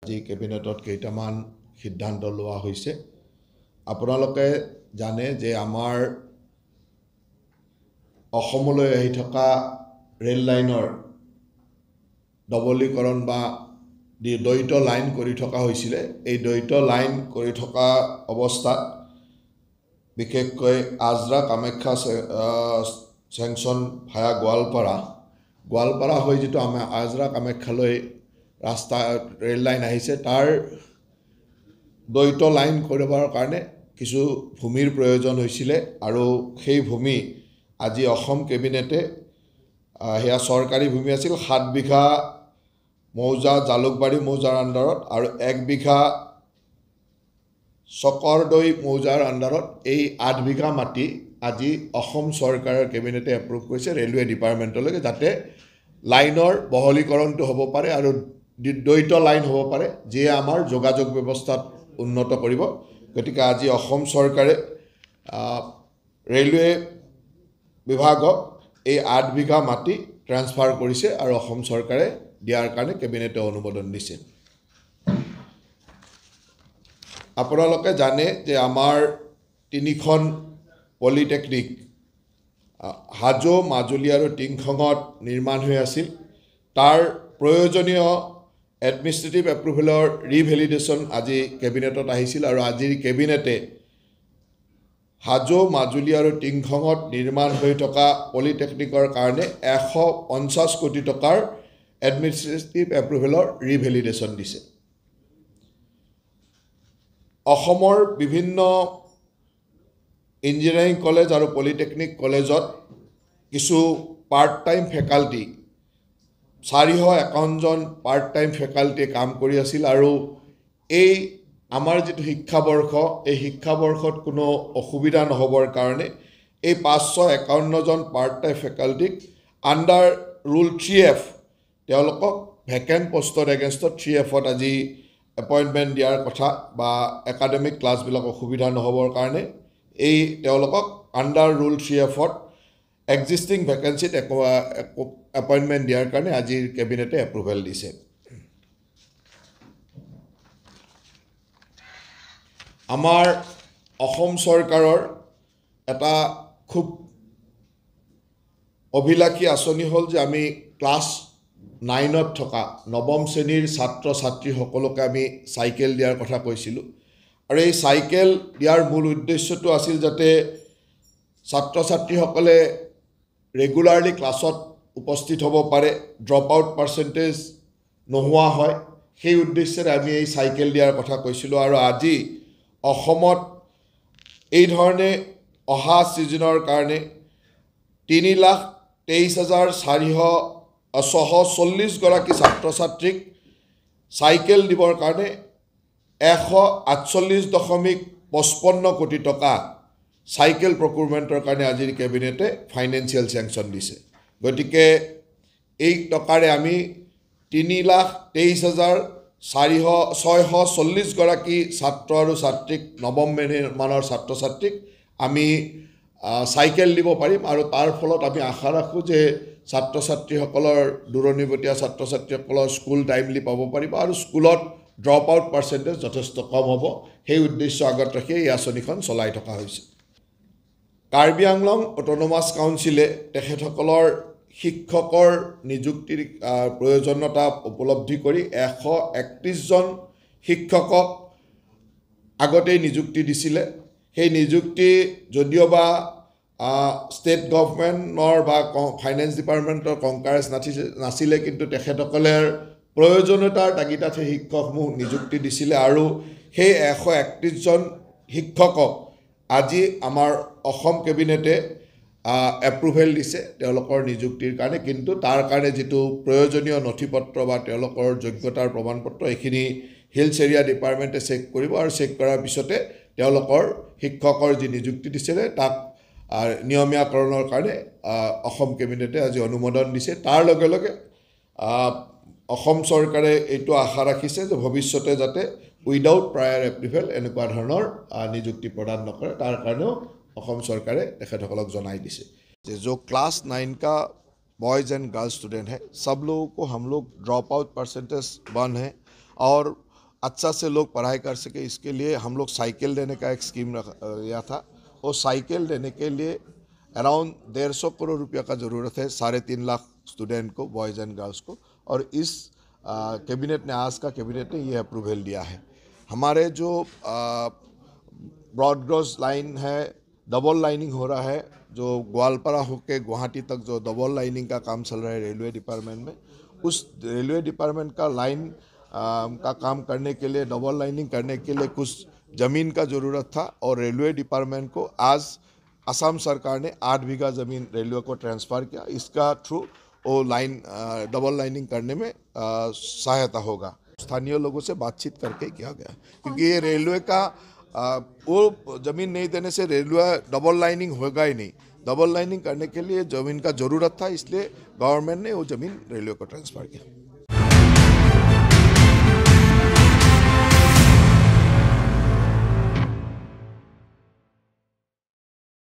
আজি কেবিনেটত কেইটামান সিদ্ধান্ত লোৱা হৈছে। আপোনালোকে জানে যে আমাৰ অসমলৈ আহি থকা ৰেল লাইনৰ ডবলীকৰণ বা দ্বৈত লাইন কৰি থকা হৈছিলে। এই দ্বৈত লাইন কৰি থকা অৱস্থাত বিশেষকৈ আজৰা কামাখ্যা চেংচন ভায়া গোৱালপাৰা হৈ যিটো আমাৰ আজৰা কামাখ্যালৈ ৰাস্তা ৰেল লাইন আহিছে, তাৰ দ্বৈত লাইন কৰিবৰ কাৰণে কিছু ভূমিৰ প্ৰয়োজন হৈছিলে আৰু সেই ভূমি আজি অসম কেবিনেটে সেয়া চৰকাৰী ভূমি আছিল 7 বিঘা মৌজা জালুকবাৰী মৌজাৰ আণ্ডাৰত আৰু 1 বিঘা চকৰদৈ মৌজাৰ আণ্ডাৰত এই 8 বিঘা মাটি আজি অসম চৰকাৰৰ কেবিনেটে এপ্ৰুভ কৰিছে ৰেলৱে ডিপাৰ্টমেণ্টলৈকে, যাতে লাইনৰ বহলীকৰণটো হ'ব পাৰে আৰু দ্বৈত লাইন হ'ব পাৰে, যিয়ে আমাৰ যোগাযোগ ব্যৱস্থাত উন্নত কৰিব। গতিকে আজি অসম চৰকাৰে ৰেলৱে বিভাগক এই 8 বিঘা মাটি ট্ৰান্সফাৰ কৰিছে আৰু অসম চৰকাৰে দিয়াৰ কাৰণে কেবিনেটে অনুমোদন দিছে। আপোনালোকে জানে যে আমাৰ 3খন পলিটেকনিক হাজো, মাজুলী আৰু টিংখঙত নিৰ্মাণ হৈ আছিল। তাৰ প্ৰয়োজনীয় এডমিনিষ্ট্ৰেটিভ এপ্ৰুভেলৰ ৰিভেলিডেশ্যন আজি কেবিনেটত আহিছিল আৰু আজিৰ কেবিনেটে হাজো, মাজুলী আৰু টিংখঙত নিৰ্মাণ হৈ থকা পলিটেকনিকৰ কাৰণে 150 কোটি টকাৰ এডমিনিষ্ট্ৰেটিভ এপ্ৰুভেলৰ ৰিভেলিডেশ্যন দিছে। অসমৰ বিভিন্ন ইঞ্জিনিয়াৰিং কলেজ আৰু পলিটেকনিক কলেজত কিছু পাৰ্ট টাইম ফেকাল্টি 451 জন পাৰ্ট টাইম ফেকাল্টিয়ে কাম কৰি আছিল আৰু এই আমাৰ যিটো শিক্ষাবৰ্ষ, এই শিক্ষাবৰ্ষত কোনো অসুবিধা নহবৰ কাৰণে এই 551 জন পাৰ্ট টাইম ফেকাল্টিক আণ্ডাৰ ৰুল 3F তেওঁলোকক ভেকেণ্ট পষ্টৰ এগেইনষ্টত 3Fত আজি এপইণ্টমেণ্ট দিয়াৰ কথা বা একাডেমিক ক্লাছবিলাক অসুবিধা নহবৰ কাৰণে এই তেওঁলোকক আণ্ডাৰ ৰুল 3Fত এক্সিষ্টিং ভেকেঞ্চিত এপইণ্টমেণ্ট দিয়াৰ কাৰণে আজিৰ কেবিনেটে এপ্ৰুভেল দিছে। আমাৰ অসম চৰকাৰৰ এটা খুব অভিলাষী আঁচনি হ'ল যে আমি ক্লাছ 9ত থকা 9ম শ্ৰেণীৰ ছাত্ৰ ছাত্ৰীসকলকে আমি চাইকেল দিয়াৰ কথা কৈছিলোঁ আৰু এই চাইকেল দিয়াৰ মূল উদ্দেশ্যটো আছিল যাতে ছাত্ৰ ছাত্ৰীসকলে ৰেগুলাৰলি ক্লাছত উপস্থিত হ'ব পাৰে, ড্ৰপ আউট পাৰ্চেণ্টেজ নোহোৱা হয়, সেই উদ্দেশ্যেৰে আমি এই চাইকেল দিয়াৰ কথা কৈছিলোঁ। আৰু আজি অসমত এই ধৰণে অহা ছিজনৰ কাৰণে 3,23,640 গৰাকী ছাত্ৰ ছাত্ৰীক চাইকেল দিবৰ কাৰণে 148.55 কোটি টকা চাইকেল প্ৰকিউৰমেণ্টৰ কাৰণে আজিৰ কেবিনেটে ফাইনেন্সিয়েল চেংচন দিছে। গতিকে এই টকাৰে আমি 3,23,640 গৰাকী ছাত্ৰ আৰু ছাত্ৰীক 9ম মানৰ ছাত্ৰ ছাত্ৰীক আমি চাইকেল দিব পাৰিম আৰু তাৰ ফলত আমি আশা ৰাখোঁ যে ছাত্ৰ ছাত্ৰীসকলৰ দূৰণিবতীয়া ছাত্ৰ ছাত্ৰীসকলৰ স্কুল টাইমলি পাব পাৰিব আৰু স্কুলত ড্ৰপ আউট পাৰ্চেণ্টেজ যথেষ্ট কম হ'ব। সেই উদ্দেশ্য আগত ৰাখি এই আঁচনিখন চলাই থকা হৈছে। কাৰ্বি আংলং অট'নমাছ কাউন্সিলে তেখেতসকলৰ শিক্ষকৰ নিযুক্তিৰ প্ৰয়োজনীয়তা উপলব্ধি কৰি 131 জন শিক্ষকক আগতেই নিযুক্তি দিছিলে। সেই নিযুক্তি যদিওবা ষ্টেট গভৰ্ণমেণ্টৰ বা ফাইনেন্স ডিপাৰ্টমেণ্টৰ কংকাৰেজ নাছিলে, কিন্তু তেখেতসকলৰ প্ৰয়োজনীয়তাৰ তাগিদাত সেই শিক্ষকসমূহ নিযুক্তি দিছিলে আৰু সেই 131 জন শিক্ষকক আজি আমাৰ অসম কেবিনেটে এপ্ৰুভেল দিছে তেওঁলোকৰ নিযুক্তিৰ কাৰণে। কিন্তু তাৰ কাৰণে যিটো প্ৰয়োজনীয় নথিপত্ৰ বা তেওঁলোকৰ যোগ্যতাৰ প্ৰমাণপত্ৰ এইখিনি হিলছ এৰিয়া ডিপাৰ্টমেণ্টে চেক কৰিব আৰু চেক কৰাৰ পিছতে তেওঁলোকৰ শিক্ষকৰ যি নিযুক্তি দিছিলে তাক নিয়মীয়াকৰণৰ কাৰণে অসম কেবিনেটে আজি অনুমোদন দিছে। তাৰ লগে লগে অসম চৰকাৰে এইটো আশা ৰাখিছে যে ভৱিষ্যতে যাতে উইদাউট প্ৰায়ৰ এপ্ৰুভেল এনেকুৱা ধৰণৰ নিযুক্তি প্ৰদান নকৰে, তাৰ কাৰণেও অসম চৰকাৰে তেখেতসকলক জনাই দিছে যে जो क्लास 9 का बॉयज़ एंड गर्ल्स स्टूडेंट है सब लोगों को हम लोग ड्रॉप आउट परसेंटेज 1 है और अच्छा से लोग पढ़ाई कर सके, इसके लिए हम लोग साइकिल देने का एक स्कीम लिया था। और साइकिल देने के लिए अराउंड 150 करोड़ रुपया का ज़रूरत है 3.5 लाख स्टूडेंट को, बॉयज़ एंड गर्ल्स को। और इस कैबिनेट ने, आज का कैबिनेट ने ये अप्रूवल दिया है। हमारे जो ब्रॉड गॉज लाइन है, डबल लाइनिंग हो रहा है, जो ग्वालपारा होके गुवाहाटी तक जो डबल लाइनिंग का काम चल रहा है रेलवे डिपार्टमेंट में, उस रेलवे डिपार्टमेंट का लाइन का काम करने के लिए, डबल लाइनिंग करने के लिए कुछ ज़मीन का ज़रूरत था। और रेलवे डिपार्टमेंट को आज असम सरकार ने 8 बीघा ज़मीन रेलवे को ट्रांसफ़र किया। इसका थ्रू वो लाइन डबल लाइनिंग करने में सहायता होगा। स्थानीय लोगों से बातचीत करके किया गया, क्योंकि ये रेलवे का वो ज़मीन नहीं देने से रेलवे डबल लाइनिंग होगा ही नहीं। डबल लाइनिंग करने के लिए ज़मीन का ज़रूरत था, इसलिए गवर्नमेंट ने वो ज़मीन रेलवे को ट्रांसफ़र किया।